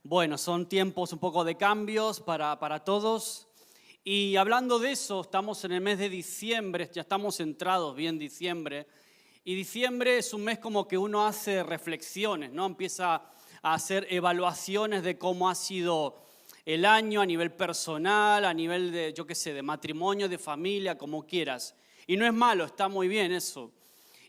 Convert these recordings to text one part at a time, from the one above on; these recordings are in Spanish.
Bueno, son tiempos un poco de cambios para todos. Y hablando de eso, estamos en el mes de diciembre, ya estamos entrados bien diciembre. Y diciembre es un mes como que uno hace reflexiones, ¿no? Empieza a hacer evaluaciones de cómo ha sido el año a nivel personal, a nivel de, yo qué sé, de matrimonio, de familia, como quieras. Y no es malo, está muy bien eso.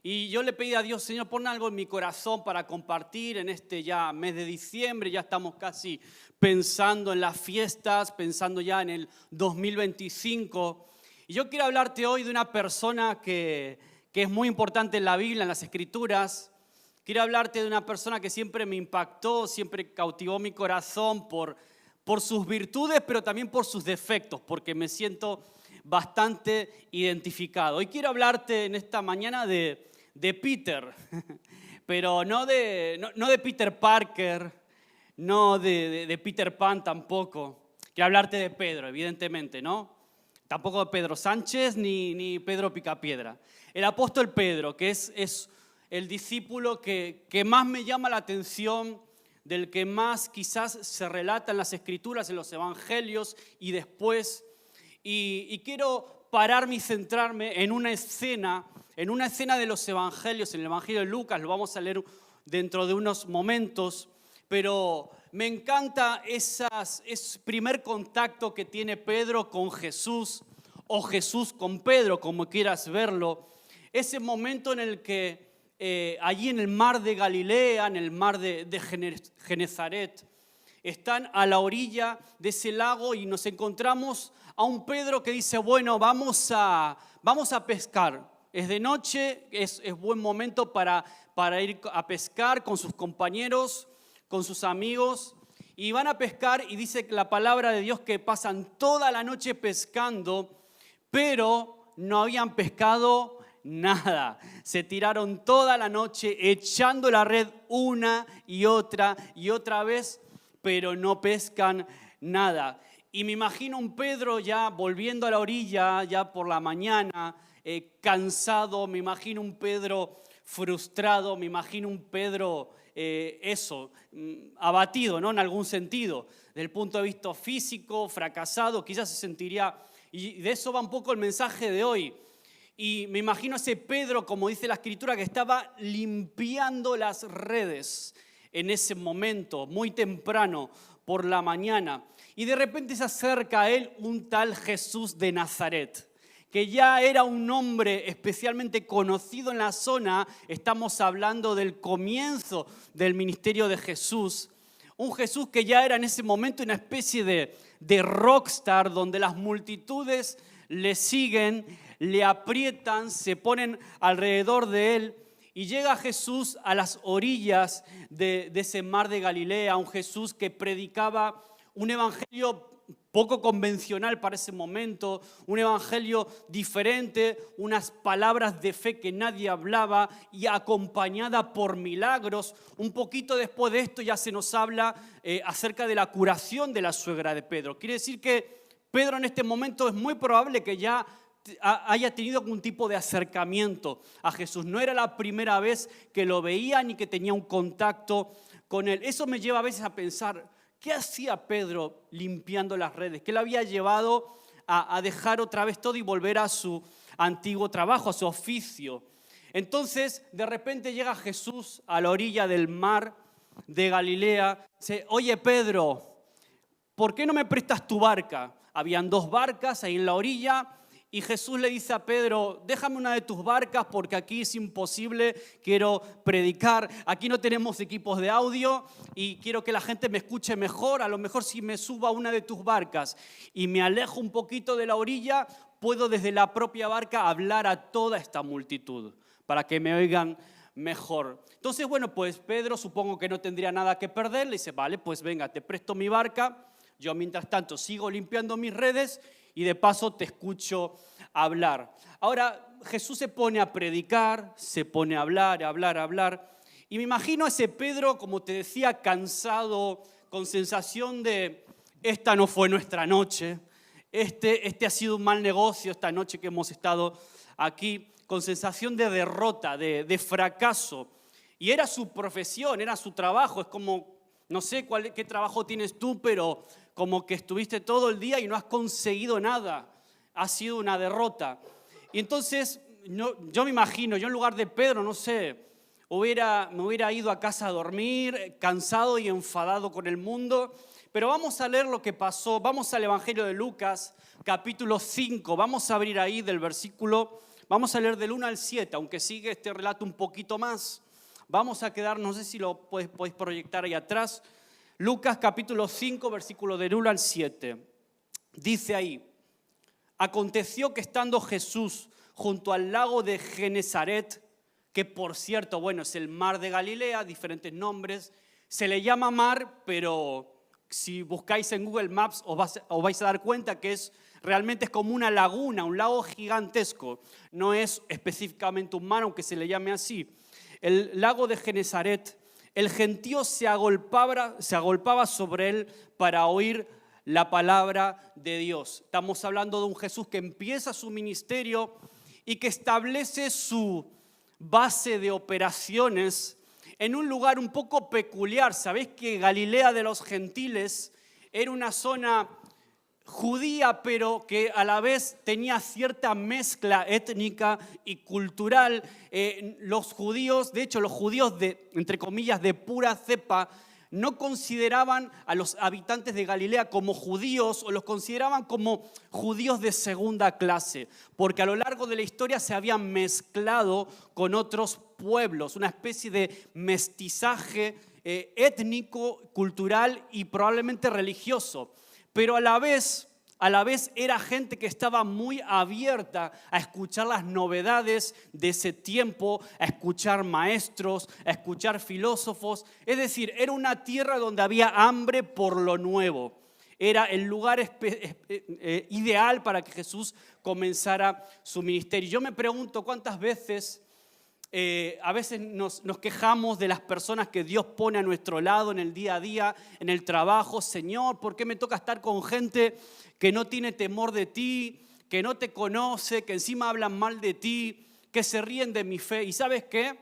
Y yo le pedí a Dios, Señor, pon algo en mi corazón para compartir en este ya mes de diciembre. Ya estamos casi pensando en las fiestas, pensando ya en el 2025. Y yo quiero hablarte hoy de una persona que es muy importante en la Biblia, en las Escrituras. Quiero hablarte de una persona que siempre me impactó, siempre cautivó mi corazón por sus virtudes, pero también por sus defectos, porque me siento bastante identificado. Hoy quiero hablarte en esta mañana de Peter, pero no de Peter Parker, no de Peter Pan tampoco. Quiero hablarte de Pedro, evidentemente, ¿no? Tampoco de Pedro Sánchez ni Pedro Picapiedra. El apóstol Pedro, que es el discípulo que más me llama la atención, del que más quizás se relata en las Escrituras, en los Evangelios y después. Y quiero pararme y centrarme en una escena de los Evangelios, en el Evangelio de Lucas, lo vamos a leer dentro de unos momentos, pero me encanta ese primer contacto que tiene Pedro con Jesús, o Jesús con Pedro, como quieras verlo, ese momento en el que allí en el mar de Galilea, en el mar de Genezaret, están a la orilla de ese lago y nos encontramos a un Pedro que dice, bueno, vamos a pescar. Es de noche, es buen momento para ir a pescar con sus compañeros, con sus amigos. Y van a pescar y dice la palabra de Dios que pasan toda la noche pescando, pero no habían pescado nada. Se tiraron toda la noche echando la red una y otra vez, pero no pescan nada. Y me imagino un Pedro ya volviendo a la orilla, ya por la mañana, cansado, me imagino un Pedro frustrado, me imagino un Pedro abatido, ¿no? En algún sentido, desde el punto de vista físico, fracasado, quizás se sentiría, y de eso va un poco el mensaje de hoy. Y me imagino a ese Pedro, como dice la Escritura, que estaba limpiando las redes en ese momento, muy temprano, por la mañana. Y de repente se acerca a él un tal Jesús de Nazaret, que ya era un hombre especialmente conocido en la zona. Estamos hablando del comienzo del ministerio de Jesús. Un Jesús que ya era en ese momento una especie de rockstar, donde las multitudes le siguen, le aprietan, se ponen alrededor de él. Y llega Jesús a las orillas de ese mar de Galilea, un Jesús que predicaba un evangelio poco convencional para ese momento, un evangelio diferente, unas palabras de fe que nadie hablaba y acompañada por milagros. Un poquito después de esto ya se nos habla acerca de la curación de la suegra de Pedro. Quiere decir que Pedro en este momento es muy probable que ya haya tenido algún tipo de acercamiento a Jesús. No era la primera vez que lo veía ni que tenía un contacto con él. Eso me lleva a veces a pensar, ¿qué hacía Pedro limpiando las redes? ¿Qué le había llevado a dejar otra vez todo y volver a su antiguo trabajo, a su oficio? Entonces, de repente llega Jesús a la orilla del mar de Galilea. Dice, oye Pedro, ¿por qué no me prestas tu barca? Habían dos barcas ahí en la orilla. Y Jesús le dice a Pedro, déjame una de tus barcas porque aquí es imposible, quiero predicar. Aquí no tenemos equipos de audio y quiero que la gente me escuche mejor. A lo mejor si me subo a una de tus barcas y me alejo un poquito de la orilla, puedo desde la propia barca hablar a toda esta multitud para que me oigan mejor. Entonces, bueno, pues Pedro supongo que no tendría nada que perder. Le dice, vale, pues venga, te presto mi barca. Yo mientras tanto sigo limpiando mis redes y de paso te escucho hablar. Ahora Jesús se pone a predicar, se pone a hablar. Y me imagino a ese Pedro, como te decía, cansado, con sensación de, esta no fue nuestra noche, este ha sido un mal negocio esta noche que hemos estado aquí, con sensación de derrota, de fracaso. Y era su profesión, era su trabajo, es como No sé qué trabajo tienes tú, pero como que estuviste todo el día y no has conseguido nada. Ha sido una derrota. Y entonces, yo me imagino, yo en lugar de Pedro, no sé, me hubiera ido a casa a dormir, cansado y enfadado con el mundo. Pero vamos a leer lo que pasó. Vamos al Evangelio de Lucas, capítulo 5. Vamos a abrir ahí vamos a leer del 1 al 7, aunque sigue este relato un poquito más. Vamos a quedar, no sé si lo podéis proyectar ahí atrás. Lucas capítulo 5, versículo del 1 al 7. Dice ahí: aconteció que estando Jesús junto al lago de Genesaret, que por cierto, bueno, es el mar de Galilea, diferentes nombres, se le llama mar, pero si buscáis en Google Maps os vais a dar cuenta que realmente es como una laguna, un lago gigantesco. No es específicamente un mar, aunque se le llame así. El lago de Genesaret, el gentío se agolpaba sobre él para oír la palabra de Dios. Estamos hablando de un Jesús que empieza su ministerio y que establece su base de operaciones en un lugar un poco peculiar. Sabéis que Galilea de los Gentiles era una zona judía, pero que a la vez tenía cierta mezcla étnica y cultural. Los judíos entre comillas, de pura cepa, no consideraban a los habitantes de Galilea como judíos o los consideraban como judíos de segunda clase, porque a lo largo de la historia se habían mezclado con otros pueblos, una especie de mestizaje étnico, cultural y probablemente religioso. Pero a la vez era gente que estaba muy abierta a escuchar las novedades de ese tiempo, a escuchar maestros, a escuchar filósofos. Es decir, era una tierra donde había hambre por lo nuevo. Era el lugar ideal para que Jesús comenzara su ministerio. Yo me pregunto cuántas veces a veces nos quejamos de las personas que Dios pone a nuestro lado en el día a día, en el trabajo. Señor, ¿por qué me toca estar con gente que no tiene temor de ti, que no te conoce, que encima hablan mal de ti, que se ríen de mi fe? ¿Y sabes qué?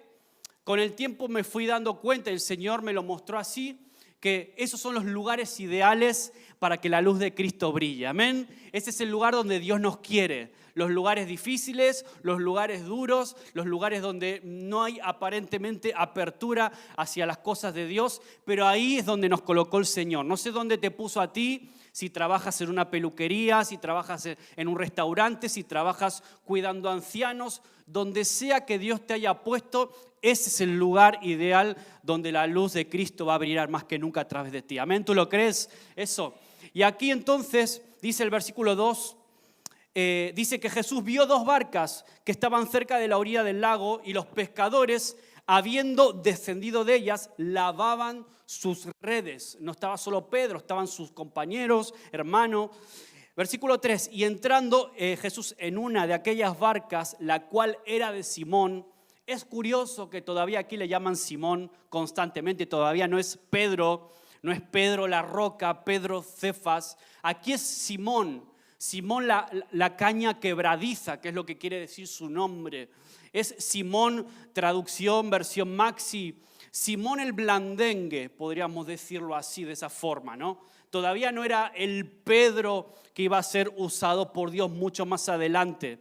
Con el tiempo me fui dando cuenta, el Señor me lo mostró así, que esos son los lugares ideales para que la luz de Cristo brille. Amén. Ese es el lugar donde Dios nos quiere. Los lugares difíciles, los lugares duros, los lugares donde no hay aparentemente apertura hacia las cosas de Dios, pero ahí es donde nos colocó el Señor. No sé dónde te puso a ti, si trabajas en una peluquería, si trabajas en un restaurante, si trabajas cuidando ancianos, donde sea que Dios te haya puesto, ese es el lugar ideal donde la luz de Cristo va a brillar más que nunca a través de ti. Amén, ¿tú lo crees? Eso. Y aquí entonces dice el versículo 2, dice que Jesús vio dos barcas que estaban cerca de la orilla del lago y los pescadores, habiendo descendido de ellas, lavaban sus redes. No estaba solo Pedro, estaban sus compañeros, hermanos. Versículo 3, y entrando Jesús en una de aquellas barcas, la cual era de Simón. Es curioso que todavía aquí le llaman Simón constantemente, todavía no es Pedro la roca, Pedro Cefas. Aquí es Simón la caña quebradiza, que es lo que quiere decir su nombre. Es Simón, traducción, versión Maxi, Simón el blandengue, podríamos decirlo así, de esa forma, ¿no? Todavía no era el Pedro que iba a ser usado por Dios mucho más adelante.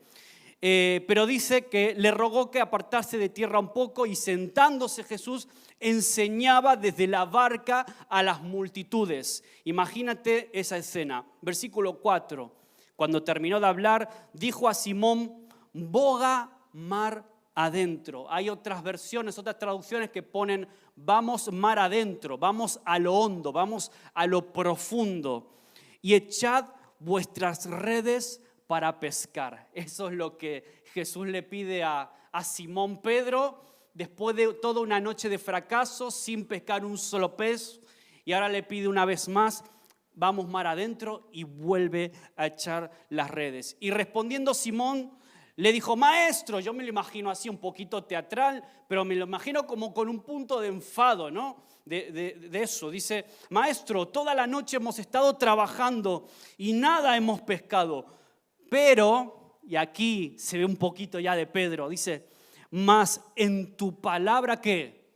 Pero dice que le rogó que apartase de tierra un poco y sentándose Jesús enseñaba desde la barca a las multitudes. Imagínate esa escena. Versículo 4. Cuando terminó de hablar, dijo a Simón, boga mar adentro. Hay otras versiones, otras traducciones que ponen, vamos mar adentro, vamos a lo hondo, vamos a lo profundo. Y echad vuestras redes para pescar. Eso es lo que Jesús le pide a Simón Pedro, después de toda una noche de fracaso, sin pescar un solo pez, y ahora le pide una vez más, vamos mar adentro, y vuelve a echar las redes. Y respondiendo Simón, le dijo, maestro, yo me lo imagino así un poquito teatral, pero me lo imagino como con un punto de enfado, ¿no? De eso, dice, maestro, toda la noche hemos estado trabajando y nada hemos pescado, pero, y aquí se ve un poquito ya de Pedro, dice, mas en tu palabra, ¿qué?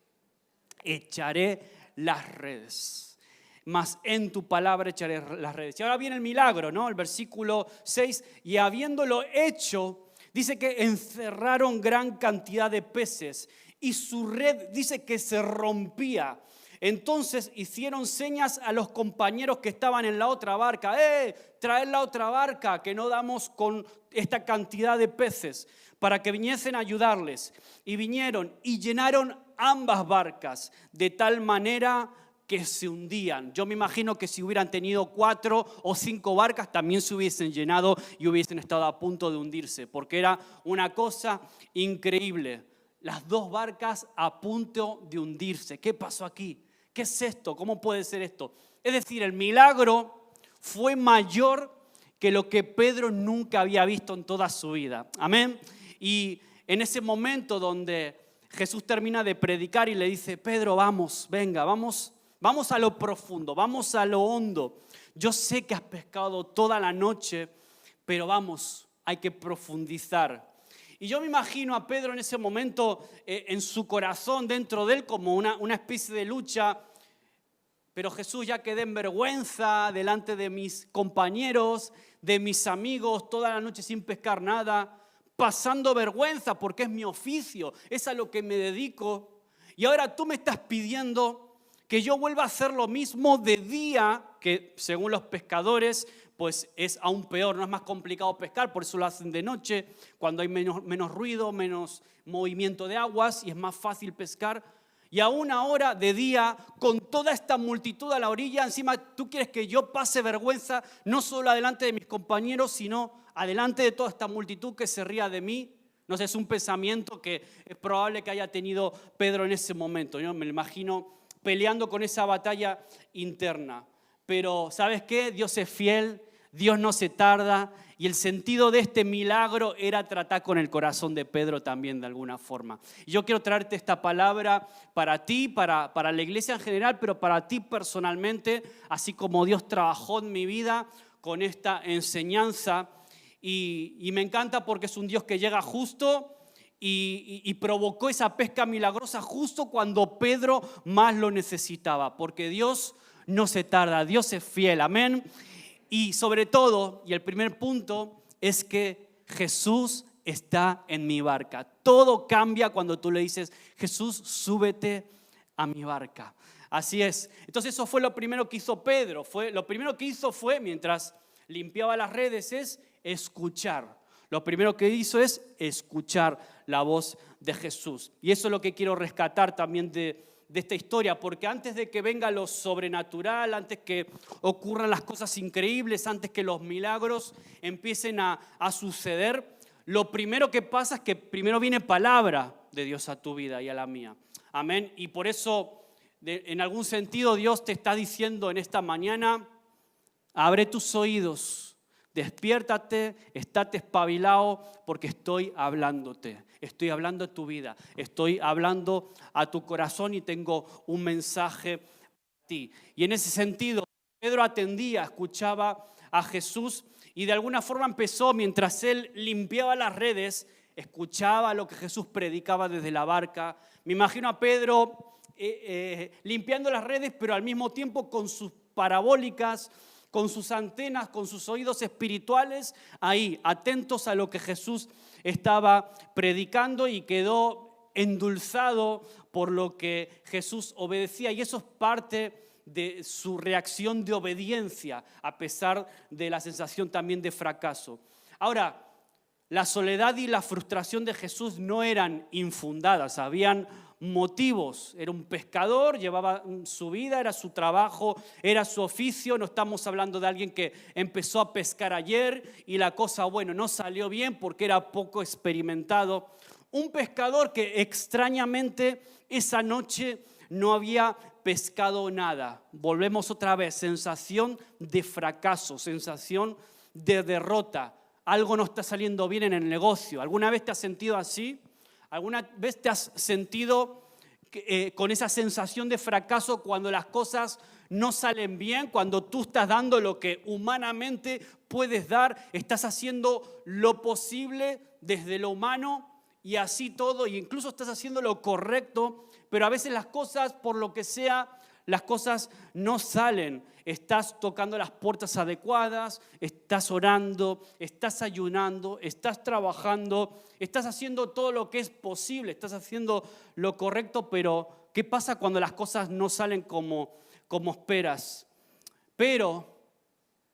Echaré las redes. Mas en tu palabra echaré las redes. Y ahora viene el milagro, ¿no? El versículo 6, y habiéndolo hecho, dice que encerraron gran cantidad de peces y su red dice que se rompía. Entonces hicieron señas a los compañeros que estaban en la otra barca. Traed la otra barca que no damos con esta cantidad de peces, para que viniesen a ayudarles. Y vinieron y llenaron ambas barcas de tal manera que se hundían. Yo me imagino que si hubieran tenido 4 o 5 barcas también se hubiesen llenado y hubiesen estado a punto de hundirse, porque era una cosa increíble. Las 2 barcas a punto de hundirse. ¿Qué pasó aquí? ¿Qué es esto? ¿Cómo puede ser esto? Es decir, el milagro fue mayor que lo que Pedro nunca había visto en toda su vida. Amén. Y en ese momento donde Jesús termina de predicar y le dice, Pedro, vamos, venga, vamos a lo profundo, vamos a lo hondo. Yo sé que has pescado toda la noche, pero vamos, hay que profundizar. Y yo me imagino a Pedro en ese momento, en su corazón, dentro de él, como una especie de lucha. Pero Jesús, ya quedé en vergüenza delante de mis compañeros, de mis amigos, toda la noche sin pescar nada, pasando vergüenza porque es mi oficio, es a lo que me dedico. Y ahora tú me estás pidiendo que yo vuelva a hacer lo mismo de día, que según los pescadores, pues es aún peor, no es más complicado pescar, por eso lo hacen de noche, cuando hay menos ruido, menos movimiento de aguas y es más fácil pescar. Y aún ahora de día, con toda esta multitud a la orilla, encima tú quieres que yo pase vergüenza, no solo adelante de mis compañeros, sino adelante de toda esta multitud que se ría de mí. No sé, es un pensamiento que es probable que haya tenido Pedro en ese momento. Yo me lo imagino peleando con esa batalla interna. Pero ¿sabes qué? Dios es fiel, Dios no se tarda. Y el sentido de este milagro era tratar con el corazón de Pedro también de alguna forma. Y yo quiero traerte esta palabra para ti, para la iglesia en general, pero para ti personalmente, así como Dios trabajó en mi vida con esta enseñanza. Y me encanta porque es un Dios que llega justo y provocó esa pesca milagrosa justo cuando Pedro más lo necesitaba. Porque Dios no se tarda, Dios es fiel, amén. Y sobre todo, y el primer punto, es que Jesús está en mi barca. Todo cambia cuando tú le dices, Jesús, súbete a mi barca. Así es. Entonces eso fue lo primero que hizo Pedro. Lo primero que hizo fue, mientras limpiaba las redes, es escuchar. Lo primero que hizo es escuchar la voz de Jesús. Y eso es lo que quiero rescatar también de esta historia, porque antes de que venga lo sobrenatural, antes que ocurran las cosas increíbles, antes que los milagros empiecen a suceder, lo primero que pasa es que primero viene palabra de Dios a tu vida y a la mía. Amén. Y por eso, en algún sentido, Dios te está diciendo en esta mañana, abre tus oídos, despiértate, estate espabilado, porque estoy hablándote. Estoy hablando de tu vida, estoy hablando a tu corazón y tengo un mensaje para ti. Y en ese sentido, Pedro atendía, escuchaba a Jesús y de alguna forma empezó, mientras él limpiaba las redes, escuchaba lo que Jesús predicaba desde la barca. Me imagino a Pedro limpiando las redes, pero al mismo tiempo con sus parabólicas, con sus antenas, con sus oídos espirituales, ahí, atentos a lo que Jesús estaba predicando, y quedó endulzado por lo que Jesús obedecía. Y eso es parte de su reacción de obediencia, a pesar de la sensación también de fracaso. Ahora, la soledad y la frustración de Jesús no eran infundadas, habían motivos. Era un pescador, llevaba su vida, era su trabajo, era su oficio. No estamos hablando de alguien que empezó a pescar ayer y la cosa, bueno, no salió bien porque era poco experimentado. Un pescador que extrañamente esa noche no había pescado nada. Volvemos otra vez, sensación de fracaso, sensación de derrota. Algo no está saliendo bien en el negocio. ¿Alguna vez te has sentido así? ¿Alguna vez te has sentido con esa sensación de fracaso cuando las cosas no salen bien? Cuando tú estás dando lo que humanamente puedes dar, estás haciendo lo posible desde lo humano y así todo, e incluso estás haciendo lo correcto, pero a veces las cosas, por lo que sea, las cosas no salen. Estás tocando las puertas adecuadas, estás orando, estás ayunando, estás trabajando, estás haciendo todo lo que es posible, estás haciendo lo correcto, pero ¿qué pasa cuando las cosas no salen como esperas? Pero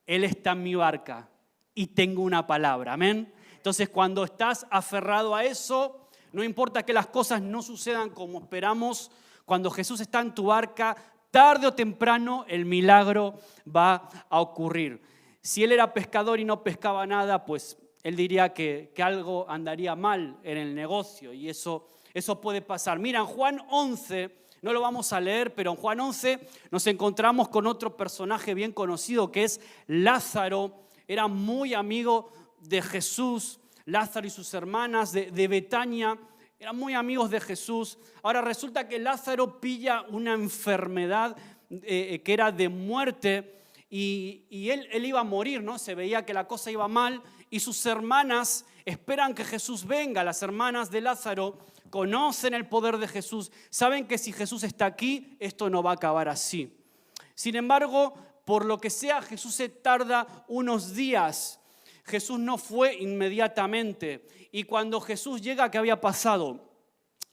Él está en mi barca y tengo una palabra, amén. Entonces, cuando estás aferrado a eso, no importa que las cosas no sucedan como esperamos, cuando Jesús está en tu barca, tarde o temprano el milagro va a ocurrir. Si Él era pescador y no pescaba nada, pues Él diría que algo andaría mal en el negocio y eso puede pasar. Mira, en Juan 11, no lo vamos a leer, pero en Juan 11 nos encontramos con otro personaje bien conocido que es Lázaro. Era muy amigo de Jesús, Lázaro y sus hermanas de Betania. Eran muy amigos de Jesús. Ahora resulta que Lázaro pilla una enfermedad que era de muerte y él iba a morir, ¿no? Se veía que la cosa iba mal y sus hermanas esperan que Jesús venga. Las hermanas de Lázaro conocen el poder de Jesús, saben que si Jesús está aquí, esto no va a acabar así. Sin embargo, por lo que sea, Jesús se tarda unos días. Jesús no fue inmediatamente. Y cuando Jesús llega, ¿qué había pasado?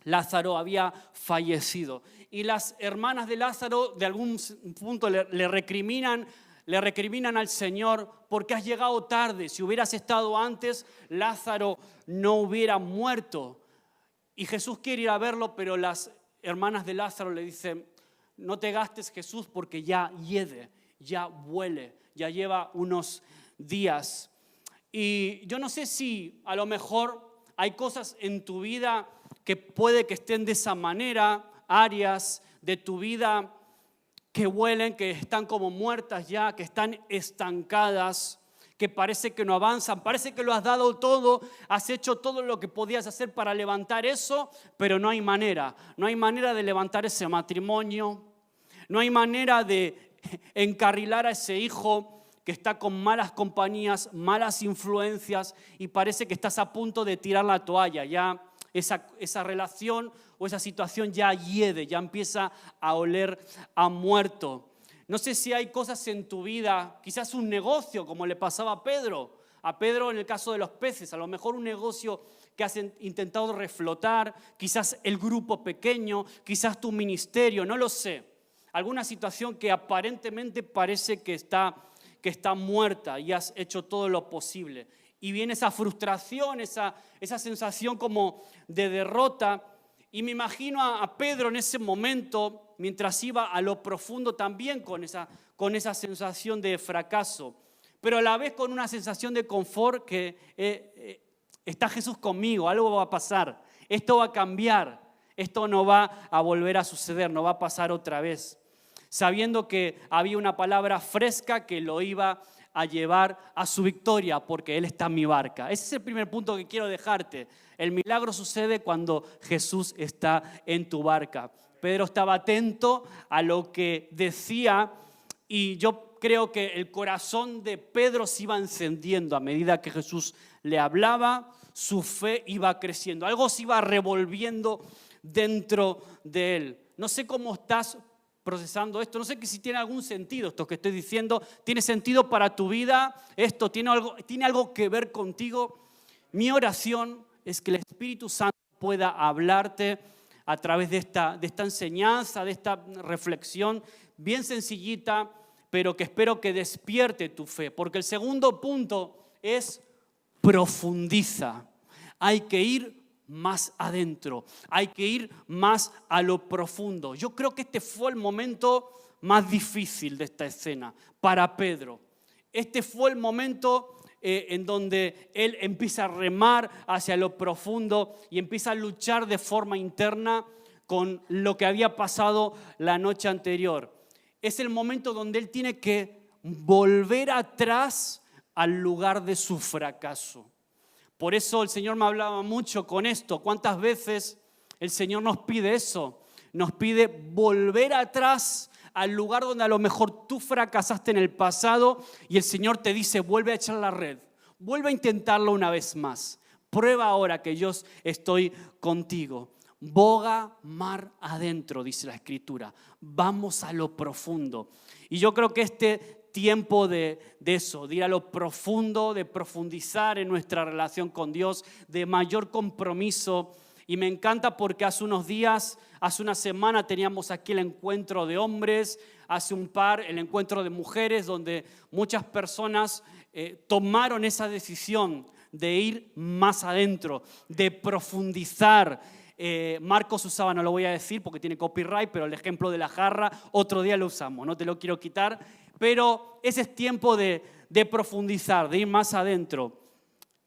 Lázaro había fallecido. Y las hermanas de Lázaro de algún punto le recriminan al Señor porque has llegado tarde. Si hubieras estado antes, Lázaro no hubiera muerto. Y Jesús quiere ir a verlo, pero las hermanas de Lázaro le dicen, no te gastes, Jesús, porque ya hiede, ya huele, ya lleva unos días. Y yo no sé si a lo mejor hay cosas en tu vida que puede que estén de esa manera, áreas de tu vida que huelen, que están como muertas ya, que están estancadas, que parece que no avanzan, parece que lo has dado todo, has hecho todo lo que podías hacer para levantar eso, pero no hay manera de levantar ese matrimonio, no hay manera de encarrilar a ese hijo que está con malas compañías, malas influencias y parece que estás a punto de tirar la toalla. Ya esa relación o esa situación ya hiede, ya empieza a oler a muerto. No sé si hay cosas en tu vida, quizás un negocio como le pasaba a Pedro. A Pedro en el caso de los peces, a lo mejor un negocio que has intentado reflotar, quizás el grupo pequeño, quizás tu ministerio, no lo sé. Alguna situación que aparentemente parece que está muerta y has hecho todo lo posible. Y viene esa frustración, esa sensación como de derrota. Y me imagino a Pedro en ese momento, mientras iba a lo profundo también con esa sensación de fracaso. Pero a la vez con una sensación de confort que está Jesús conmigo, algo va a pasar, esto va a cambiar, esto no va a volver a suceder, no va a pasar otra vez. Sabiendo que había una palabra fresca que lo iba a llevar a su victoria porque Él está en mi barca. Ese es el primer punto que quiero dejarte. El milagro sucede cuando Jesús está en tu barca. Pedro estaba atento a lo que decía y yo creo que el corazón de Pedro se iba encendiendo a medida que Jesús le hablaba, su fe iba creciendo, algo se iba revolviendo dentro de él. No sé cómo estás procesando esto, no sé si tiene algún sentido esto que estoy diciendo, tiene sentido para tu vida, esto tiene algo que ver contigo. Mi oración es que el Espíritu Santo pueda hablarte a través de esta enseñanza, de esta reflexión bien sencillita, pero que espero que despierte tu fe, porque el segundo punto es profundiza. Hay que ir más adentro, hay que ir más a lo profundo. Yo creo que este fue el momento más difícil de esta escena para Pedro. Este fue el momento en donde él empieza a remar hacia lo profundo y empieza a luchar de forma interna con lo que había pasado la noche anterior. Es el momento donde él tiene que volver atrás al lugar de su fracaso. Por eso el Señor me hablaba mucho con esto. ¿Cuántas veces el Señor nos pide eso? Nos pide volver atrás al lugar donde a lo mejor tú fracasaste en el pasado y el Señor te dice, vuelve a echar la red, vuelve a intentarlo una vez más. Prueba ahora que yo estoy contigo. boga mar adentro, dice la Escritura. Vamos a lo profundo. Y yo creo que este tiempo de eso, de ir a lo profundo, de profundizar en nuestra relación con Dios, de mayor compromiso. Y me encanta porque hace unos días, hace una semana teníamos aquí el encuentro de hombres, hace un par el encuentro de mujeres, donde muchas personas tomaron esa decisión de ir más adentro, de profundizar. Marcos usaba, no lo voy a decir porque tiene copyright, pero el ejemplo de la jarra, otro día lo usamos, no te lo quiero quitar, pero ese es tiempo de profundizar, de ir más adentro.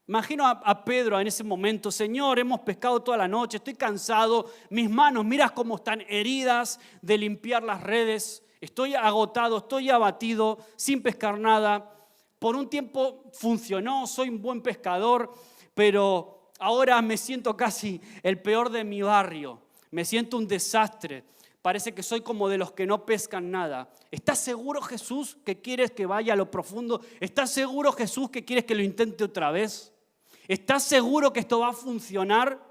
Imagino a Pedro en ese momento: Señor, hemos pescado toda la noche, estoy cansado, mis manos, mira cómo están heridas de limpiar las redes, estoy agotado, estoy abatido, sin pescar nada. Por un tiempo funcionó, soy un buen pescador, pero ahora me siento casi el peor de mi barrio, me siento un desastre, parece que soy como de los que no pescan nada. ¿Estás seguro, Jesús, que quieres que vaya a lo profundo? ¿Estás seguro, Jesús, que quieres que lo intente otra vez? ¿Estás seguro que esto va a funcionar?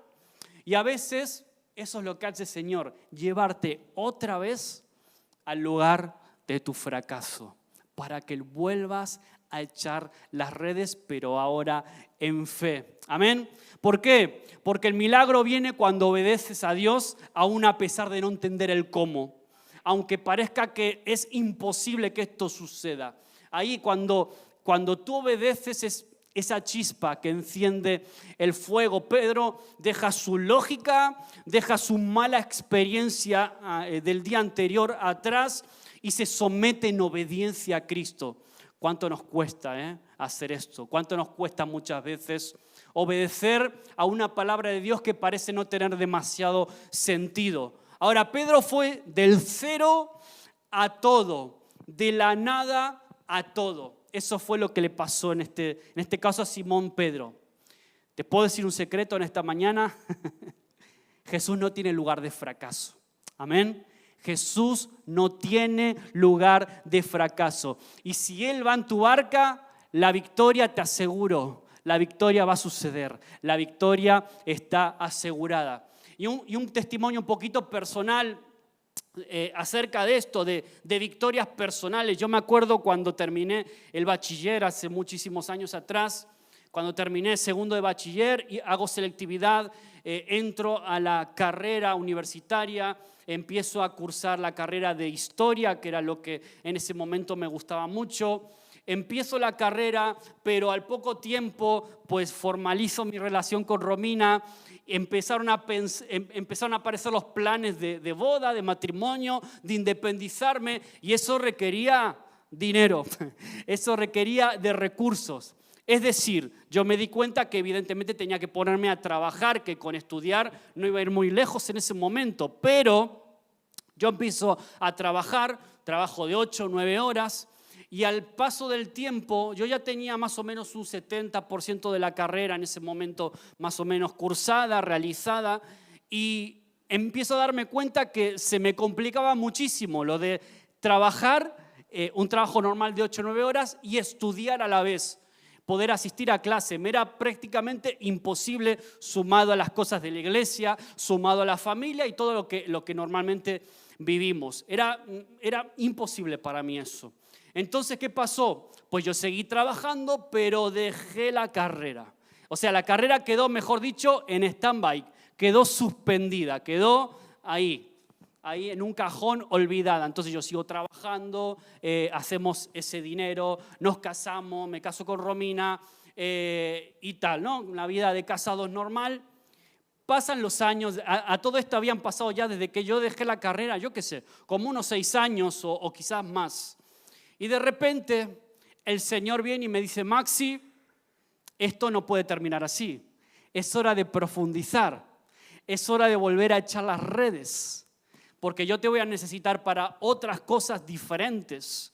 Y a veces eso es lo que hace el Señor, llevarte otra vez al lugar de tu fracaso, para que vuelvas a echar las redes, pero ahora en fe. Amén. ¿Por qué? Porque el milagro viene cuando obedeces a Dios, aún a pesar de no entender el cómo. Aunque parezca que es imposible que esto suceda. Ahí cuando tú obedeces es esa chispa que enciende el fuego. Pedro deja su lógica, deja su mala experiencia del día anterior atrás y se somete en obediencia a Cristo. ¿Cuánto nos cuesta hacer esto? ¿Cuánto nos cuesta muchas veces obedecer a una palabra de Dios que parece no tener demasiado sentido? Ahora, Pedro fue del cero a todo, de la nada a todo. Eso fue lo que le pasó en este caso a Simón Pedro. ¿Te puedo decir un secreto en esta mañana? Jesús no tiene lugar de fracaso. Amén. Jesús no tiene lugar de fracaso. Y si Él va en tu barca, la victoria, te aseguro, la victoria va a suceder. La victoria está asegurada. Y un testimonio un poquito personal acerca de esto, de victorias personales. Yo me acuerdo cuando terminé el bachiller hace muchísimos años atrás, cuando terminé segundo de bachiller y hago selectividad, entro a la carrera universitaria, empiezo a cursar la carrera de historia, que era lo que en ese momento me gustaba mucho. Empiezo la carrera, pero al poco tiempo pues formalizo mi relación con Romina. Empezaron a aparecer los planes de boda, de matrimonio, de independizarme, y eso requería dinero, eso requería de recursos. Es decir, yo me di cuenta que evidentemente tenía que ponerme a trabajar, que con estudiar no iba a ir muy lejos en ese momento, pero yo empiezo a trabajar, trabajo de 8 o 9 horas, y al paso del tiempo yo ya tenía más o menos un 70% de la carrera en ese momento más o menos cursada, realizada, y empiezo a darme cuenta que se me complicaba muchísimo lo de trabajar, un trabajo normal de 8 o 9 horas y estudiar a la vez. Poder asistir a clase me era prácticamente imposible, sumado a las cosas de la iglesia, sumado a la familia y todo lo que normalmente vivimos. Era imposible para mí eso. Entonces, ¿qué pasó? Pues yo seguí trabajando, pero dejé la carrera. O sea, la carrera quedó, mejor dicho, en stand-by, quedó suspendida, quedó ahí en un cajón olvidada. Entonces yo sigo trabajando, hacemos ese dinero, nos casamos, me caso con Romina y tal, ¿no? Una vida de casados normal. Pasan los años, a todo esto habían pasado ya desde que yo dejé la carrera, yo qué sé, como unos 6 años o quizás más. Y de repente el Señor viene y me dice: Maxi, esto no puede terminar así. Es hora de profundizar, es hora de volver a echar las redes. Porque yo te voy a necesitar para otras cosas diferentes.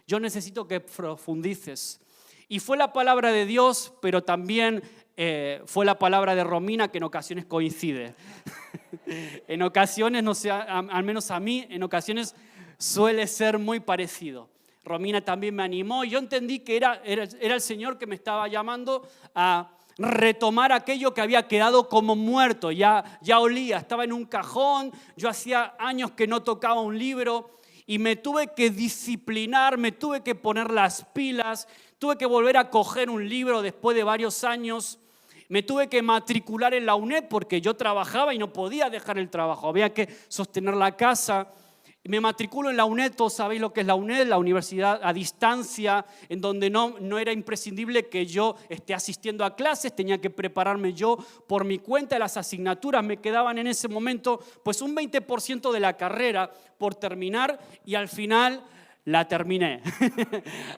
Yo necesito que profundices. Y fue la palabra de Dios, pero también fue la palabra de Romina, que en ocasiones coincide. En ocasiones, no sé, al menos a mí, en ocasiones suele ser muy parecido. Romina también me animó y yo entendí que era el Señor que me estaba llamando a retomar aquello que había quedado como muerto. Ya olía, estaba en un cajón, yo hacía años que no tocaba un libro y me tuve que disciplinar, me tuve que poner las pilas, tuve que volver a coger un libro después de varios años. Me tuve que matricular en la UNED porque yo trabajaba y no podía dejar el trabajo, había que sostener la casa. Me matriculo en la UNED, todos sabéis lo que es la UNED, la universidad a distancia, en donde no era imprescindible que yo esté asistiendo a clases, tenía que prepararme yo por mi cuenta. Las asignaturas me quedaban en ese momento pues un 20% de la carrera por terminar y al final la terminé.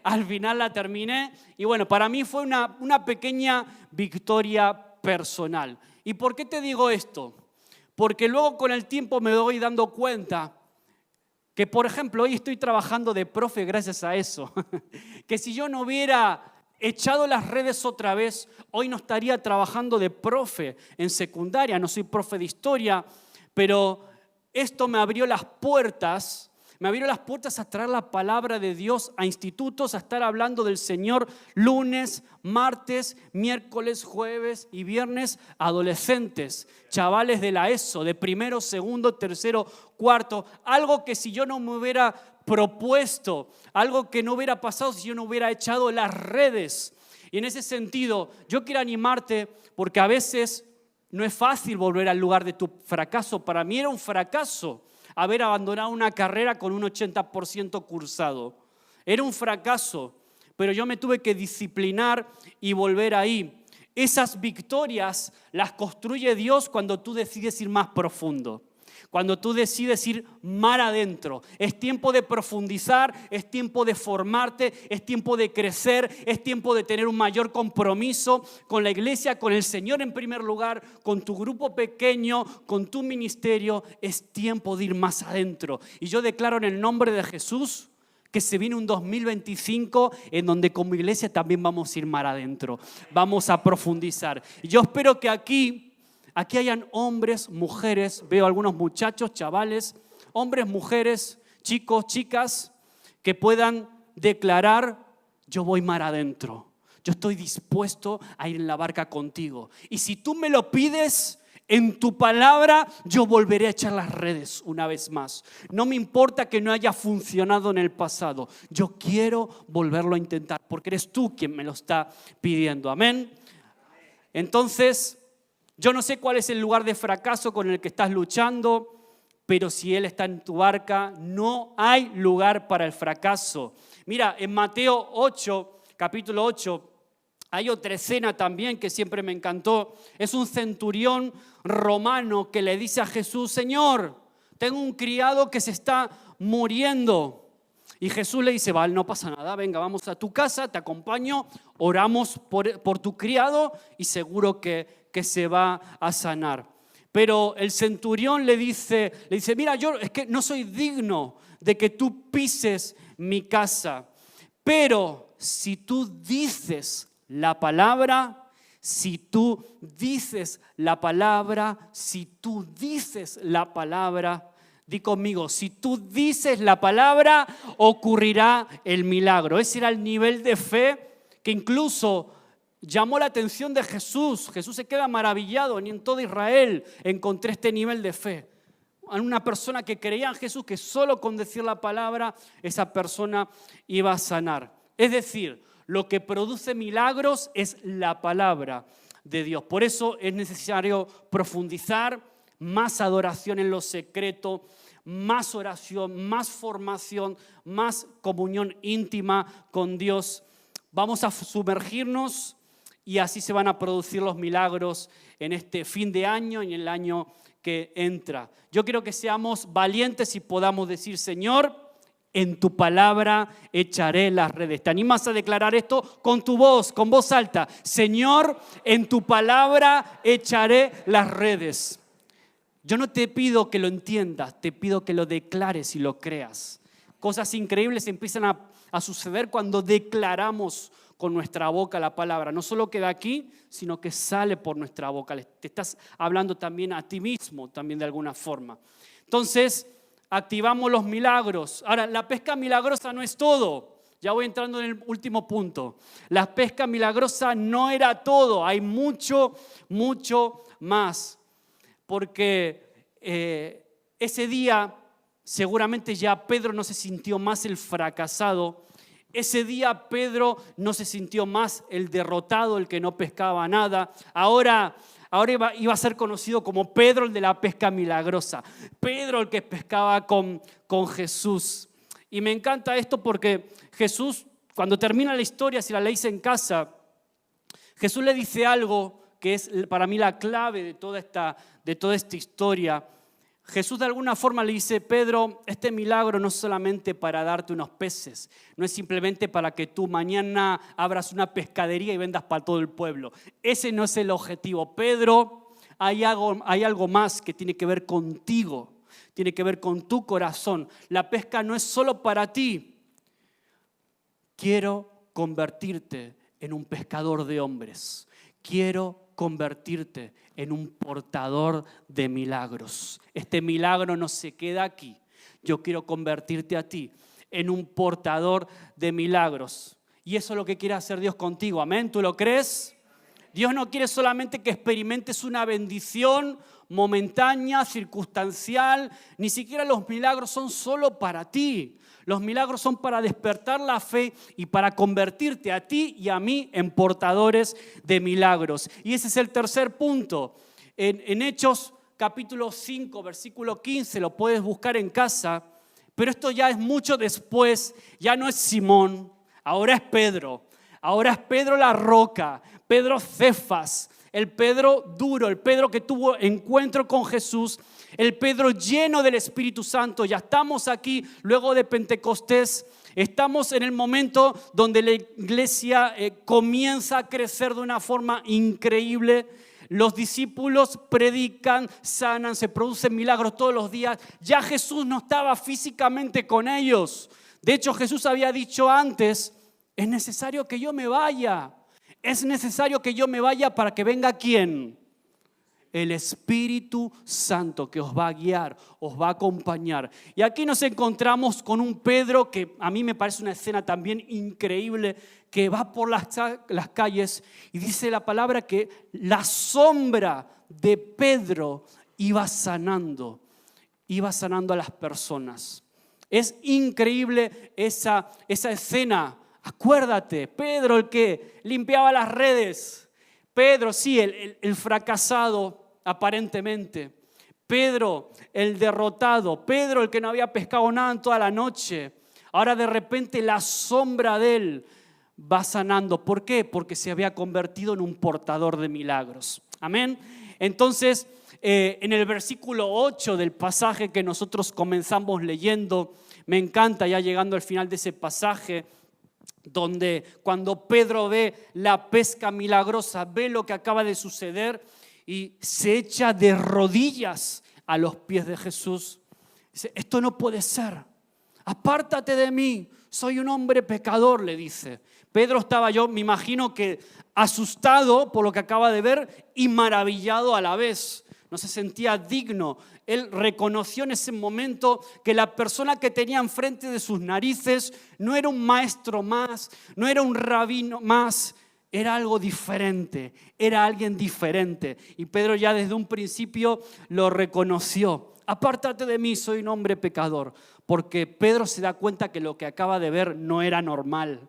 Al final la terminé y bueno, para mí fue una pequeña victoria personal. ¿Y por qué te digo esto? Porque luego con el tiempo me doy dando cuenta que, por ejemplo, hoy estoy trabajando de profe gracias a eso. Que si yo no hubiera echado las redes otra vez, hoy no estaría trabajando de profe en secundaria. No soy profe de historia, pero esto me abrió las puertas. Me abrió las puertas a traer la palabra de Dios a institutos, a estar hablando del Señor lunes, martes, miércoles, jueves y viernes a adolescentes, chavales de la ESO, de primero, segundo, tercero, cuarto. Algo que si yo no me hubiera propuesto, algo que no hubiera pasado si yo no hubiera echado las redes. Y en ese sentido, yo quiero animarte porque a veces no es fácil volver al lugar de tu fracaso. Para mí era un fracaso haber abandonado una carrera con un 80% cursado. Era un fracaso, pero yo me tuve que disciplinar y volver ahí. Esas victorias las construye Dios cuando tú decides ir más profundo. Cuando tú decides ir mar adentro. Es tiempo de profundizar, es tiempo de formarte, es tiempo de crecer, es tiempo de tener un mayor compromiso con la iglesia, con el Señor en primer lugar, con tu grupo pequeño, con tu ministerio. Es tiempo de ir más adentro. Y yo declaro en el nombre de Jesús que se viene un 2025 en donde como iglesia también vamos a ir mar adentro. Vamos a profundizar. Y yo espero que aquí hayan hombres, mujeres, veo algunos muchachos, chavales, hombres, mujeres, chicos, chicas, que puedan declarar: yo voy mar adentro, yo estoy dispuesto a ir en la barca contigo. Y si tú me lo pides, en tu palabra yo volveré a echar las redes una vez más. No me importa que no haya funcionado en el pasado, yo quiero volverlo a intentar, porque eres tú quien me lo está pidiendo. Amén. Entonces, yo no sé cuál es el lugar de fracaso con el que estás luchando, pero si Él está en tu barca, no hay lugar para el fracaso. Mira, en Mateo 8, capítulo 8, hay otra escena también que siempre me encantó. Es un centurión romano que le dice a Jesús: Señor, tengo un criado que se está muriendo. Y Jesús le dice: vale, no pasa nada, venga, vamos a tu casa, te acompaño, oramos por tu criado y seguro que se va a sanar. Pero el centurión le dice: mira, yo es que no soy digno de que tú pises mi casa, pero si tú dices la palabra, si tú dices la palabra, di conmigo, si tú dices la palabra, ocurrirá el milagro. Ese era el nivel de fe que incluso llamó la atención de Jesús. Jesús se queda maravillado. Ni en todo Israel encontré este nivel de fe. Una persona que creía en Jesús, que solo con decir la palabra, esa persona iba a sanar. Es decir, lo que produce milagros es la palabra de Dios. Por eso es necesario profundizar, más adoración en lo secreto, más oración, más formación, más comunión íntima con Dios. Vamos a sumergirnos y así se van a producir los milagros en este fin de año y en el año que entra. Yo quiero que seamos valientes y podamos decir: Señor, en tu palabra echaré las redes. ¿Te animas a declarar esto con tu voz, con voz alta? Señor, en tu palabra echaré las redes. Yo no te pido que lo entiendas, te pido que lo declares y lo creas. Cosas increíbles empiezan a suceder cuando declaramos con nuestra boca la palabra. No solo queda aquí, sino que sale por nuestra boca. Te estás hablando también a ti mismo, también de alguna forma. Entonces, activamos los milagros. Ahora, la pesca milagrosa no es todo. Ya voy entrando en el último punto. La pesca milagrosa no era todo, hay mucho, mucho más. Porque ese día seguramente ya Pedro no se sintió más el fracasado. Ese día Pedro no se sintió más el derrotado, el que no pescaba nada. Ahora iba a ser conocido como Pedro, el de la pesca milagrosa. Pedro, el que pescaba con Jesús. Y me encanta esto porque Jesús, cuando termina la historia, si la leéis en casa, Jesús le dice algo que es para mí la clave de toda esta historia. Jesús de alguna forma le dice: Pedro, este milagro no es solamente para darte unos peces, no es simplemente para que tú mañana abras una pescadería y vendas para todo el pueblo. Ese no es el objetivo. Pedro, hay algo más que tiene que ver contigo, tiene que ver con tu corazón. La pesca no es solo para ti. Quiero convertirte en un pescador de hombres. Quiero convertirte en un portador de milagros. Este milagro no se queda aquí. Yo quiero convertirte a ti en un portador de milagros. Y eso es lo que quiere hacer Dios contigo. Amén. ¿Tú lo crees? Dios no quiere solamente que experimentes una bendición momentánea, circunstancial. Ni siquiera los milagros son solo para ti. Los milagros son para despertar la fe y para convertirte a ti y a mí en portadores de milagros. Y ese es el tercer punto. En Hechos capítulo 5, versículo 15, lo puedes buscar en casa, pero esto ya es mucho después. Ya no es Simón, ahora es Pedro. Ahora es Pedro la roca, Pedro Cefas, el Pedro duro, el Pedro que tuvo encuentro con Jesús, el Pedro lleno del Espíritu Santo. Ya estamos aquí luego de Pentecostés. Estamos en el momento donde la iglesia comienza a crecer de una forma increíble. Los discípulos predican, sanan, se producen milagros todos los días. Ya Jesús no estaba físicamente con ellos. De hecho, Jesús había dicho antes: es necesario que yo me vaya. Es necesario que yo me vaya para que venga ¿quién? El Espíritu Santo, que os va a guiar, os va a acompañar. Y aquí nos encontramos con un Pedro que a mí me parece una escena también increíble, que va por las calles y dice la palabra que la sombra de Pedro iba sanando a las personas. Es increíble esa escena. Acuérdate, Pedro, el que limpiaba las redes. Pedro, sí, el fracasado aparentemente. Pedro, el derrotado. Pedro, el que no había pescado nada en toda la noche. Ahora de repente la sombra de él va sanando. ¿Por qué? Porque se había convertido en un portador de milagros. Amén. Entonces, en el versículo 8 del pasaje que nosotros comenzamos leyendo, me encanta ya llegando al final de ese pasaje, donde cuando Pedro ve la pesca milagrosa, ve lo que acaba de suceder y se echa de rodillas a los pies de Jesús. Dice: esto no puede ser, apártate de mí, soy un hombre pecador, le dice. Pedro estaba, yo me imagino que asustado por lo que acaba de ver y maravillado a la vez. No se sentía digno. Él reconoció en ese momento que la persona que tenía enfrente de sus narices no era un maestro más, no era un rabino más, era algo diferente, era alguien diferente. Y Pedro ya desde un principio lo reconoció. Apártate de mí, soy un hombre pecador. Porque Pedro se da cuenta que lo que acaba de ver no era normal,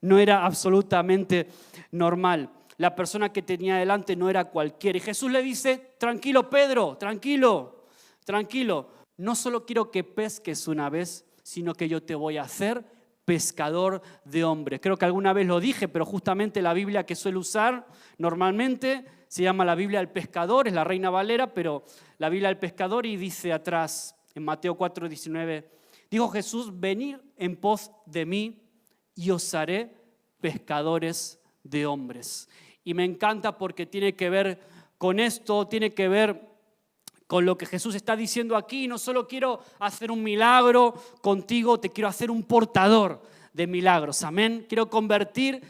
no era absolutamente normal. La persona que tenía delante no era cualquiera. Y Jesús le dice: tranquilo Pedro, tranquilo, tranquilo. No solo quiero que pesques una vez, sino que yo te voy a hacer pescador de hombres. Creo que alguna vez lo dije, pero justamente la Biblia que suelo usar normalmente se llama la Biblia del pescador, es la Reina Valera, pero la Biblia del pescador, y dice atrás en Mateo 4:19, dijo Jesús: venid en pos de mí y os haré pescadores de hombres. Y me encanta porque tiene que ver con esto, tiene que ver con lo que Jesús está diciendo aquí. No solo quiero hacer un milagro contigo, te quiero hacer un portador de milagros. Amén. Quiero convertir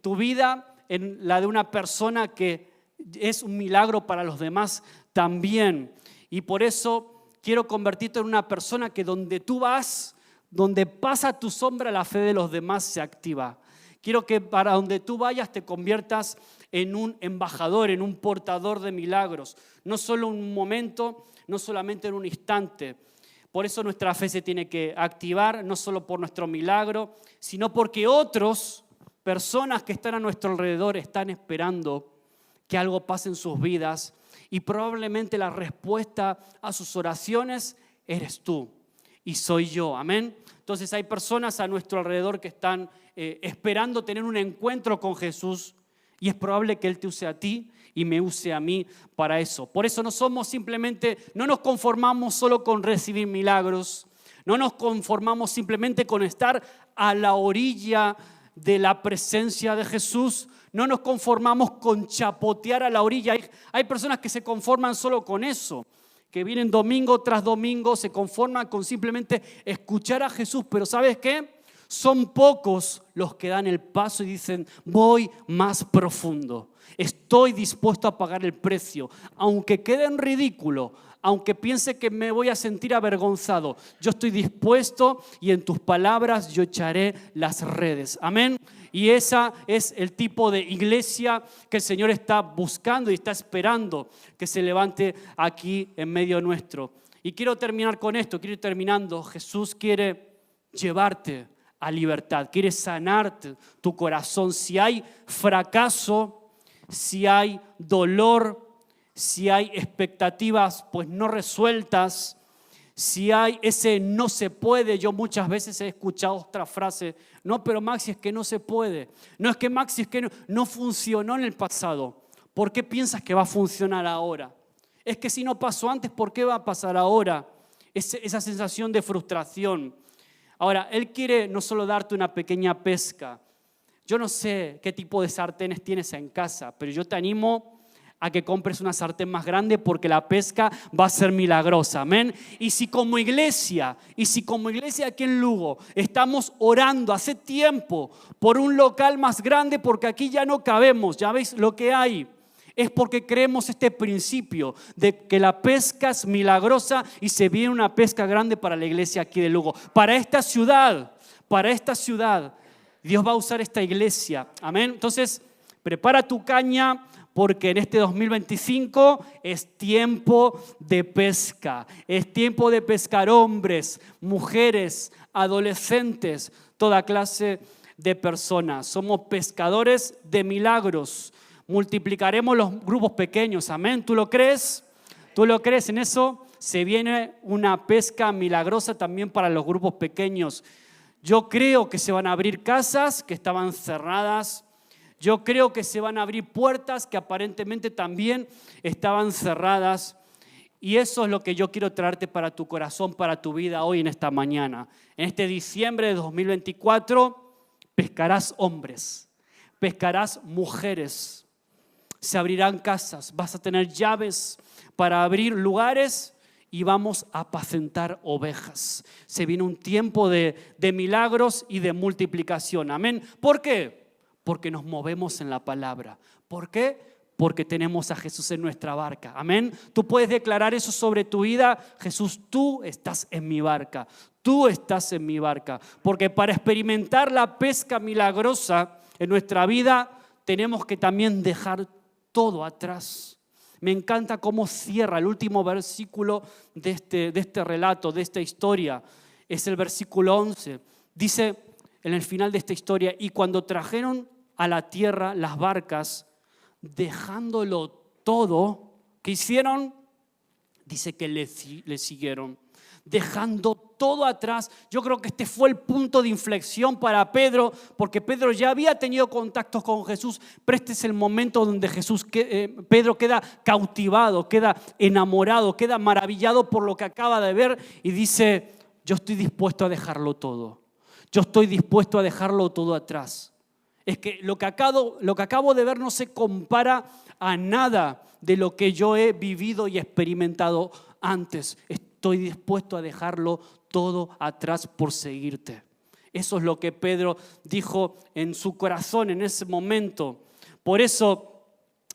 tu vida en la de una persona que es un milagro para los demás también. Y por eso quiero convertirte en una persona que donde tú vas, donde pasa tu sombra, la fe de los demás se activa. Quiero que para donde tú vayas te conviertas en un embajador, en un portador de milagros. No solo un momento, no solamente en un instante. Por eso nuestra fe se tiene que activar, no solo por nuestro milagro, sino porque otros, personas que están a nuestro alrededor, están esperando que algo pase en sus vidas y probablemente la respuesta a sus oraciones eres tú y soy yo. Amén. Entonces hay personas a nuestro alrededor que están esperando tener un encuentro con Jesús y es probable que Él te use a ti y me use a mí para eso. Por eso no nos conformamos solo con recibir milagros, no nos conformamos simplemente con estar a la orilla de la presencia de Jesús, no nos conformamos con chapotear a la orilla. Hay personas que se conforman solo con eso, que vienen domingo tras domingo, se conforman con simplemente escuchar a Jesús, pero ¿sabes qué? Son pocos los que dan el paso y dicen, voy más profundo, estoy dispuesto a pagar el precio, aunque quede en ridículo, aunque piense que me voy a sentir avergonzado, yo estoy dispuesto y en tus palabras yo echaré las redes. Amén. Y esa es el tipo de iglesia que el Señor está buscando y está esperando que se levante aquí en medio nuestro. Y quiero terminar con esto, quiero ir terminando. Jesús quiere llevarte a libertad, quiere sanarte tu corazón. Si hay fracaso, si hay dolor, si hay expectativas pues no resueltas, si hay ese no se puede. Yo muchas veces he escuchado otra frase, no, pero Maxi, es que no se puede. No, es que Maxi, es que no funcionó en el pasado. ¿Por qué piensas que va a funcionar ahora? Es que si no pasó antes, ¿por qué va a pasar ahora? Esa sensación de frustración. Ahora, Él quiere no solo darte una pequeña pesca. Yo no sé qué tipo de sartenes tienes en casa, pero yo te animo a que compres una sartén más grande porque la pesca va a ser milagrosa. Amén. Y si como iglesia aquí en Lugo estamos orando hace tiempo por un local más grande porque aquí ya no cabemos, ya veis lo que hay. Es porque creemos este principio de que la pesca es milagrosa y se viene una pesca grande para la iglesia aquí de Lugo. Para esta ciudad, Dios va a usar esta iglesia. Amén. Entonces, prepara tu caña porque en este 2025 es tiempo de pesca. Es tiempo de pescar hombres, mujeres, adolescentes, toda clase de personas. Somos pescadores de milagros. Multiplicaremos los grupos pequeños, amén. ¿Tú lo crees? ¿Tú lo crees en eso? Se viene una pesca milagrosa también para los grupos pequeños. Yo creo que se van a abrir casas que estaban cerradas. Yo creo que se van a abrir puertas que aparentemente también estaban cerradas. Y eso es lo que yo quiero traerte para tu corazón, para tu vida hoy en esta mañana. En este diciembre de 2024 pescarás hombres, pescarás mujeres. Se abrirán casas, vas a tener llaves para abrir lugares y vamos a apacentar ovejas. Se viene un tiempo de milagros y de multiplicación. Amén. ¿Por qué? Porque nos movemos en la palabra. ¿Por qué? Porque tenemos a Jesús en nuestra barca. Amén. Tú puedes declarar eso sobre tu vida. Jesús, tú estás en mi barca. Tú estás en mi barca. Porque para experimentar la pesca milagrosa en nuestra vida tenemos que también dejar todo atrás. Me encanta cómo cierra el último versículo de este relato, de esta historia. Es el versículo 11. Dice en el final de esta historia, y cuando trajeron a la tierra las barcas, dejándolo todo, ¿qué hicieron? Dice que le siguieron. Dejando todo atrás. Yo creo que este fue el punto de inflexión para Pedro, porque Pedro ya había tenido contactos con Jesús, pero este es el momento donde Pedro queda cautivado, queda enamorado, queda maravillado por lo que acaba de ver y dice, yo estoy dispuesto a dejarlo todo. Yo estoy dispuesto a dejarlo todo atrás. Es que lo que acabo de ver no se compara a nada de lo que yo he vivido y experimentado antes. Estoy dispuesto a dejarlo todo atrás por seguirte. Eso es lo que Pedro dijo en su corazón en ese momento. Por eso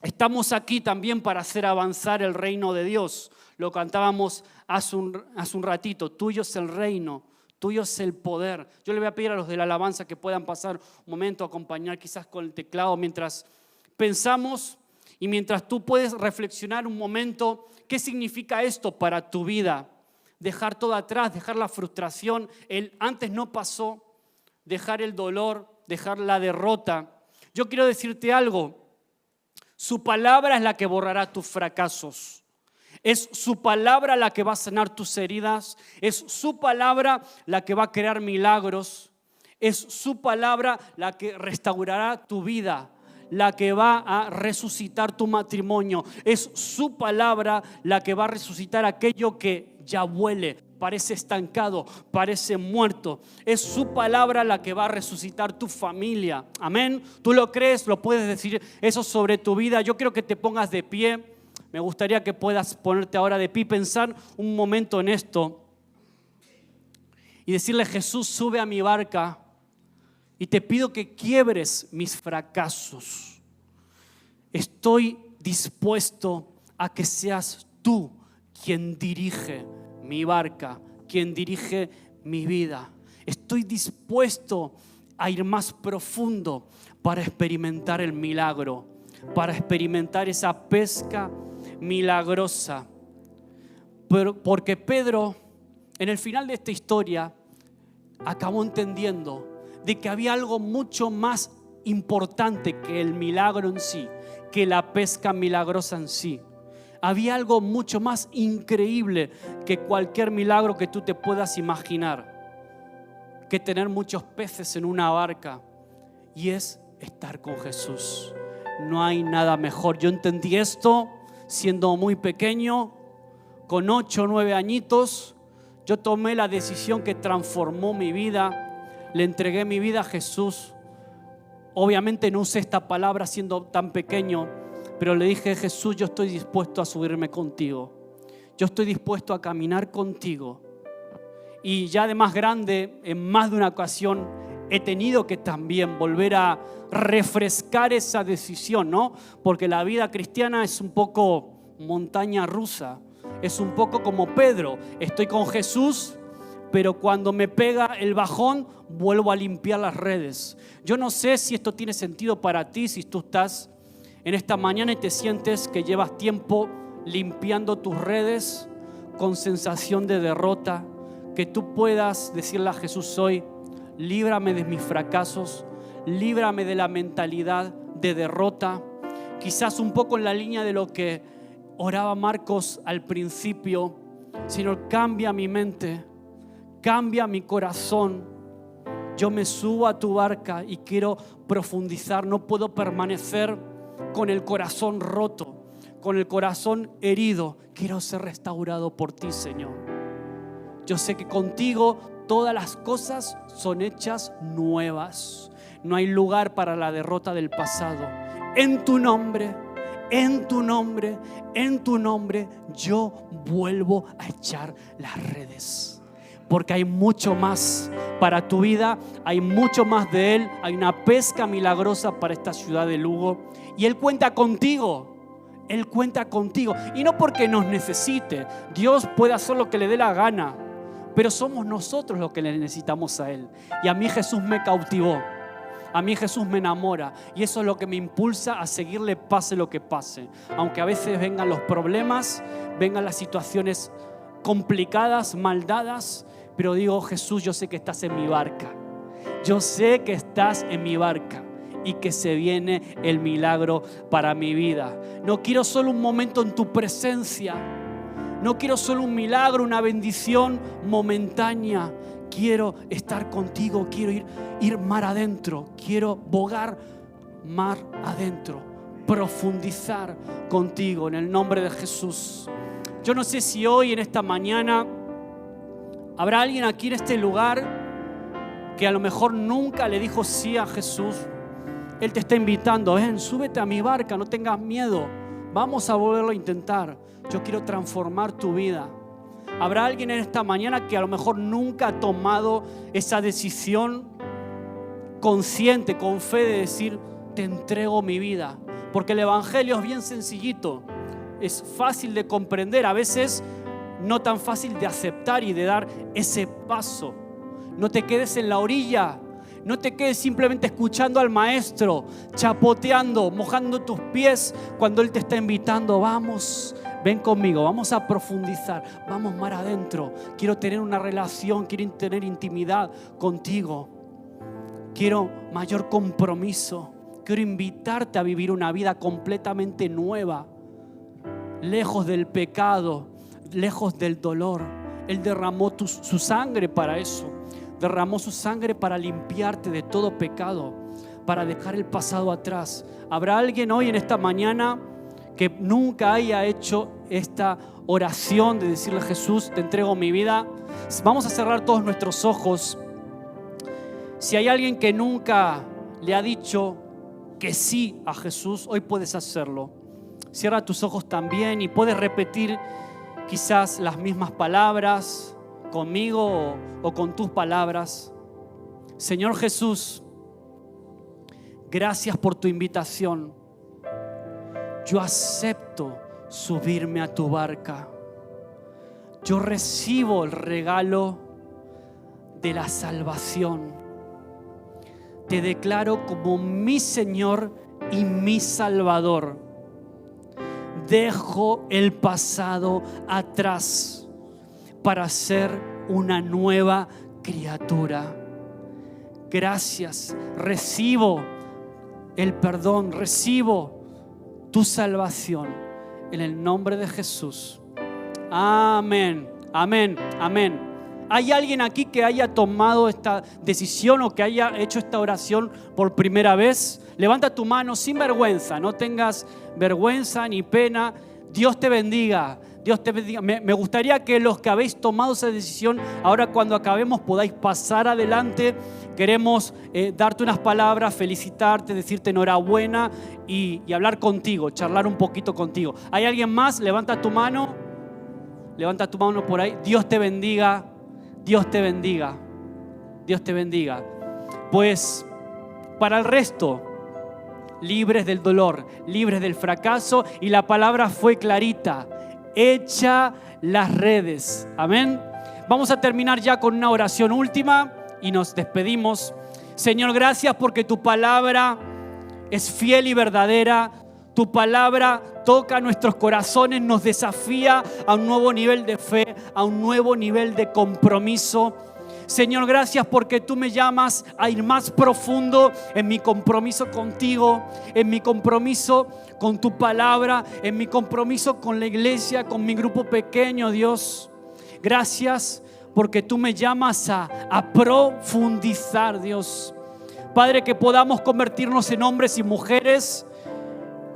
estamos aquí también para hacer avanzar el reino de Dios. Lo cantábamos hace un ratito. Tuyo es el reino, Tuyo es el poder. Yo le voy a pedir a los de la alabanza que puedan pasar un momento a acompañar quizás con el teclado mientras pensamos y mientras tú puedes reflexionar un momento. ¿Qué significa esto para tu vida? Dejar todo atrás, dejar la frustración, el antes no pasó, dejar el dolor, dejar la derrota. Yo quiero decirte algo. Su palabra es la que borrará tus fracasos. Es su palabra la que va a sanar tus heridas. Es su palabra la que va a crear milagros. Es su palabra la que restaurará tu vida, la que va a resucitar tu matrimonio. Es su palabra la que va a resucitar aquello que ya huele, parece estancado, parece muerto. Es su palabra la que va a resucitar tu familia. Amén. ¿Tú lo crees? ¿Lo puedes decir eso sobre tu vida? Yo quiero que te pongas de pie. Me gustaría que puedas ponerte ahora de pie y pensar un momento en esto y decirle: Jesús, sube a mi barca y te pido que quiebres mis fracasos. Estoy dispuesto a que seas tú quien dirige mi barca, quien dirige mi vida. Estoy dispuesto a ir más profundo para experimentar el milagro, para experimentar esa pesca milagrosa. Porque Pedro, en el final de esta historia, acabó entendiendo de que había algo mucho más importante que el milagro en sí, que la pesca milagrosa en sí. Había algo mucho más increíble que cualquier milagro que tú te puedas imaginar, que tener muchos peces en una barca, y es estar con Jesús. No hay nada mejor. Yo entendí esto siendo muy pequeño, con 8 o 9 añitos. Yo tomé la decisión que transformó mi vida. Le entregué mi vida a Jesús. Obviamente no usé esta palabra siendo tan pequeño, pero le dije: Jesús, yo estoy dispuesto a subirme contigo. Yo estoy dispuesto a caminar contigo. Y ya de más grande, en más de una ocasión, he tenido que también volver a refrescar esa decisión, ¿no? Porque la vida cristiana es un poco montaña rusa. Es un poco como Pedro. Estoy con Jesús, pero cuando me pega el bajón, vuelvo a limpiar las redes. Yo no sé si esto tiene sentido para ti, si tú estás en esta mañana y te sientes que llevas tiempo limpiando tus redes con sensación de derrota, que tú puedas decirle a Jesús hoy: líbrame de mis fracasos, líbrame de la mentalidad de derrota. Quizás un poco en la línea de lo que oraba Marcos al principio: Señor, cambia mi mente, cambia mi corazón. Yo me subo a tu barca y quiero profundizar. No puedo permanecer con el corazón roto, con el corazón herido. Quiero ser restaurado por ti, Señor. Yo sé que contigo todas las cosas son hechas nuevas. No hay lugar para la derrota del pasado. En tu nombre, en tu nombre, en tu nombre, yo vuelvo a echar las redes. Porque hay mucho más para tu vida, hay mucho más de Él. Hay una pesca milagrosa para esta ciudad de Lugo. Y Él cuenta contigo. Él cuenta contigo. Y no porque nos necesite. Dios puede hacer lo que le dé la gana. Pero somos nosotros los que le necesitamos a Él. Y a mí Jesús me cautivó. A mí Jesús me enamora. Y eso es lo que me impulsa a seguirle pase lo que pase. Aunque a veces vengan los problemas, vengan las situaciones complicadas, maldadas. Pero digo: Jesús, yo sé que estás en mi barca. Yo sé que estás en mi barca. Y que se viene el milagro para mi vida. No quiero solo un momento en tu presencia. No quiero solo un milagro, una bendición momentánea. Quiero estar contigo, quiero ir mar adentro. Quiero bogar mar adentro. Profundizar contigo en el nombre de Jesús. Yo no sé si hoy, en esta mañana, habrá alguien aquí en este lugar que a lo mejor nunca le dijo sí a Jesús. Él te está invitando: ven, súbete a mi barca, no tengas miedo. Vamos a volverlo a intentar. Yo quiero transformar tu vida. Habrá alguien en esta mañana que a lo mejor nunca ha tomado esa decisión consciente, con fe, de decir: te entrego mi vida. Porque el evangelio es bien sencillito. Es fácil de comprender, a veces no tan fácil de aceptar y de dar ese paso. No te quedes en la orilla. No te quedes simplemente escuchando al maestro, chapoteando, mojando tus pies cuando Él te está invitando. Vamos, ven conmigo, vamos a profundizar, vamos más adentro. Quiero tener una relación, quiero tener intimidad contigo. Quiero mayor compromiso. Quiero invitarte a vivir una vida completamente nueva, lejos del pecado, lejos del dolor. Él derramó su sangre para eso. Derramó su sangre para limpiarte de todo pecado, para dejar el pasado atrás. ¿Habrá alguien hoy en esta mañana que nunca haya hecho esta oración de decirle a Jesús, te entrego mi vida? Vamos a cerrar todos nuestros ojos. Si hay alguien que nunca le ha dicho que sí a Jesús, hoy puedes hacerlo. Cierra tus ojos también y puedes repetir quizás las mismas palabras conmigo o con tus palabras. Señor Jesús, gracias por tu invitación. Yo acepto subirme a tu barca. Yo recibo el regalo de la salvación. Te declaro como mi Señor y mi Salvador. Dejo el pasado atrás para ser una nueva criatura. Gracias. Recibo el perdón, recibo tu salvación en el nombre de Jesús. Amén, amén, amén. ¿Hay alguien aquí que haya tomado esta decisión o que haya hecho esta oración por primera vez? Levanta tu mano sin vergüenza, no tengas vergüenza ni pena. Dios te bendiga. Dios te bendiga. Me gustaría que los que habéis tomado esa decisión, ahora cuando acabemos podáis pasar adelante. Queremos darte unas palabras, felicitarte, decirte enhorabuena y hablar contigo, charlar un poquito contigo. ¿Hay alguien más? Levanta tu mano. Levanta tu mano por ahí. Dios te bendiga. Dios te bendiga. Dios te bendiga. Pues para el resto, libres del dolor, libres del fracaso, y la palabra fue clarita. Echa las redes. Amén. Vamos a terminar ya con una oración última y nos despedimos. Señor, gracias porque tu palabra es fiel y verdadera. Tu palabra toca nuestros corazones, nos desafía a un nuevo nivel de fe, a un nuevo nivel de compromiso. Señor, gracias porque tú me llamas a ir más profundo en mi compromiso contigo, en mi compromiso con tu palabra, en mi compromiso con la iglesia, con mi grupo pequeño, Dios. Gracias porque tú me llamas a profundizar, Dios. Padre, que podamos convertirnos en hombres y mujeres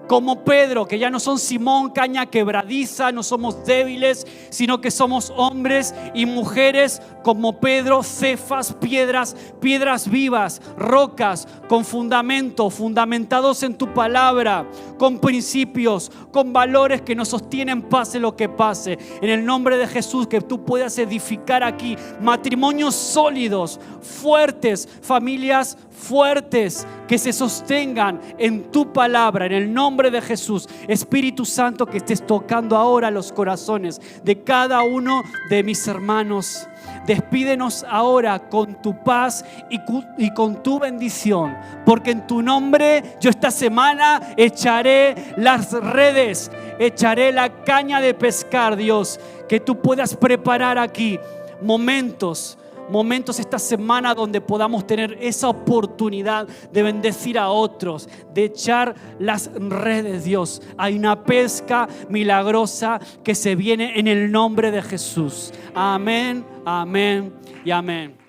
como Pedro, que ya no son Simón, caña quebradiza, no somos débiles, sino que somos hombres y mujeres como Pedro, Cefas, piedras vivas, rocas con fundamento, fundamentados en tu palabra, con principios, con valores que nos sostienen pase lo que pase. En el nombre de Jesús, que tú puedas edificar aquí matrimonios sólidos, fuertes, familias fuertes, que se sostengan en tu palabra, en el nombre de Jesús. Espíritu Santo, que estés tocando ahora los corazones de cada uno de mis hermanos. Despídenos ahora con tu paz y con tu bendición, porque en tu nombre yo esta semana echaré las redes, echaré la caña de pescar, Dios. Que tú puedas preparar aquí momentos esta semana donde podamos tener esa oportunidad de bendecir a otros, de echar las redes, Dios. Hay una pesca milagrosa que se viene en el nombre de Jesús. Amén, amén y amén.